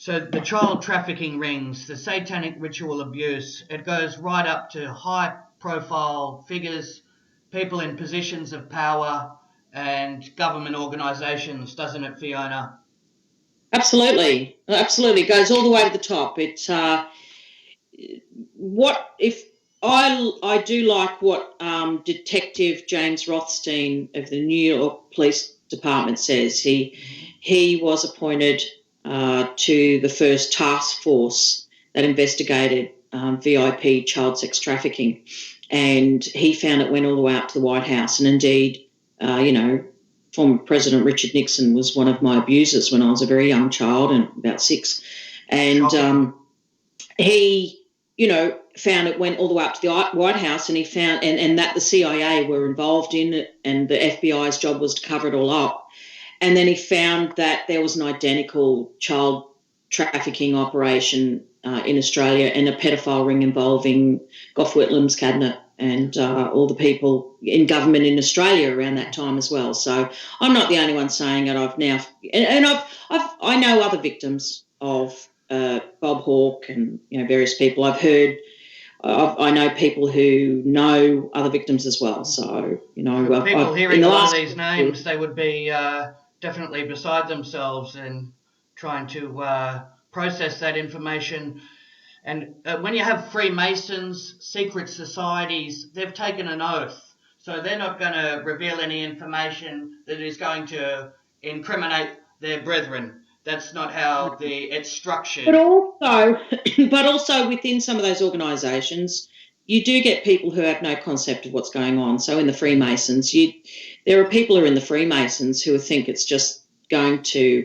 So the child trafficking rings, the satanic ritual abuse, it goes right up to high-profile figures, people in positions of power, and government organisations, doesn't it, Fiona? Absolutely, absolutely. It goes all the way to the top. What if I do like what Detective James Rothstein of the New York Police Department says. He was appointed to the first task force that investigated VIP child sex trafficking, and he found it went all the way up to the White House. And indeed, former President Richard Nixon was one of my abusers when I was a very young child and about 6, and he, found it went all the way up to the White House, and he found and that the CIA were involved in it, and the FBI's job was to cover it all up. And then he found that there was an identical child trafficking operation in Australia, and a pedophile ring involving Gough Whitlam's cabinet and all the people in government in Australia around that time as well. So I'm not the only one saying it. I know other victims of Bob Hawke and various people. I know people who know other victims as well. So people hearing a lot of these names, they would be definitely beside themselves and trying to process that information. And when you have Freemasons, secret societies, they've taken an oath. So they're not going to reveal any information that is going to incriminate their brethren. That's not how it's structured. But also within some of those organisations, you do get people who have no concept of what's going on. So in the Freemasons, there are people who are in the Freemasons who think it's just going to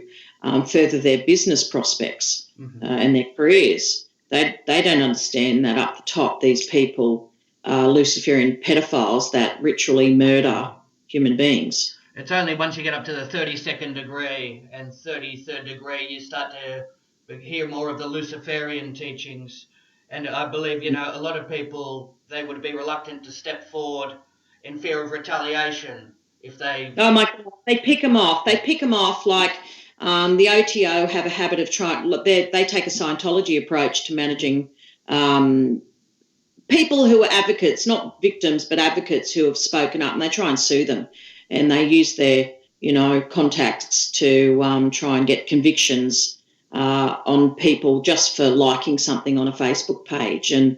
further their business prospects and their careers. They don't understand that up the top, these people are Luciferian pedophiles that ritually murder human beings. It's only once you get up to the 32nd degree and 33rd degree you start to hear more of the Luciferian teachings. And I believe, a lot of people, they would be reluctant to step forward in fear of retaliation if they... Oh, my God. They pick them off. They pick them off like the OTO have a habit of trying... They take a Scientology approach to managing people who are advocates, not victims, but advocates who have spoken up, and they try and sue them. And they use their, contacts to try and get convictions on people just for liking something on a Facebook page. And,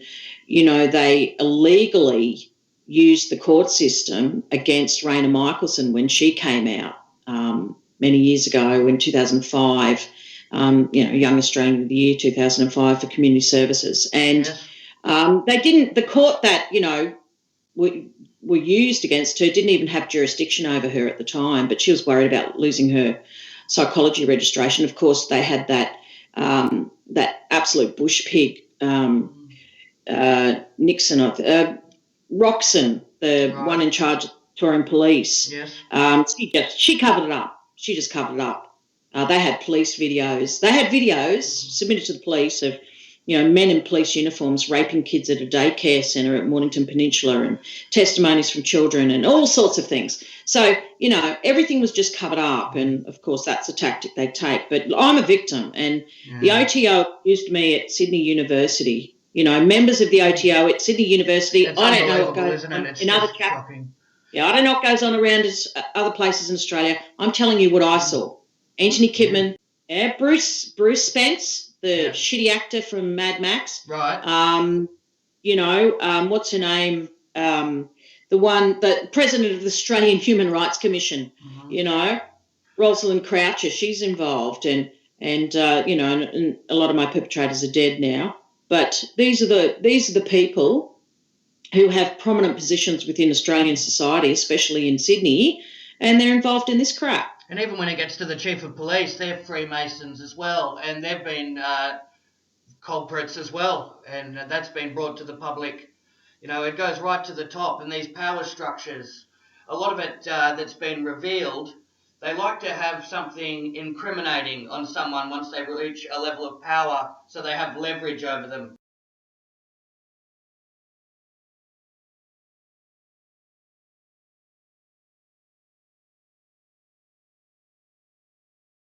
they illegally used the court system against Raina Michelson when she came out many years ago in 2005, Young Australian of the Year 2005 for community services. And the court that, were used against her didn't even have jurisdiction over her at the time, but she was worried about losing her psychology registration. Of course, they had that absolute bush pig, Nixon, Roxon, the one in charge of Victorian Police. Yes. She covered it up. She just covered it up. They had police videos. They had videos submitted to the police of men in police uniforms raping kids at a daycare centre at Mornington Peninsula, and testimonies from children and all sorts of things. So, everything was just covered up, and, of course, that's a tactic they take. But I'm a victim, and the OTO used me at Sydney University. Members of the OTO at Sydney University, I don't know what goes on in other chapters. Yeah, I don't know what goes on around other places in Australia. I'm telling you what I saw. Anthony Kidman, Bruce Spence, the shitty actor from Mad Max. Right. What's her name? The president of the Australian Human Rights Commission, Rosalind Croucher, she's involved, and a lot of my perpetrators are dead now. But these are the people who have prominent positions within Australian society, especially in Sydney, and they're involved in this crap. And even when it gets to the Chief of Police, they're Freemasons as well, and they've been culprits as well, and that's been brought to the public. It goes right to the top, and these power structures, a lot of it that's been revealed, they like to have something incriminating on someone once they reach a level of power, so they have leverage over them.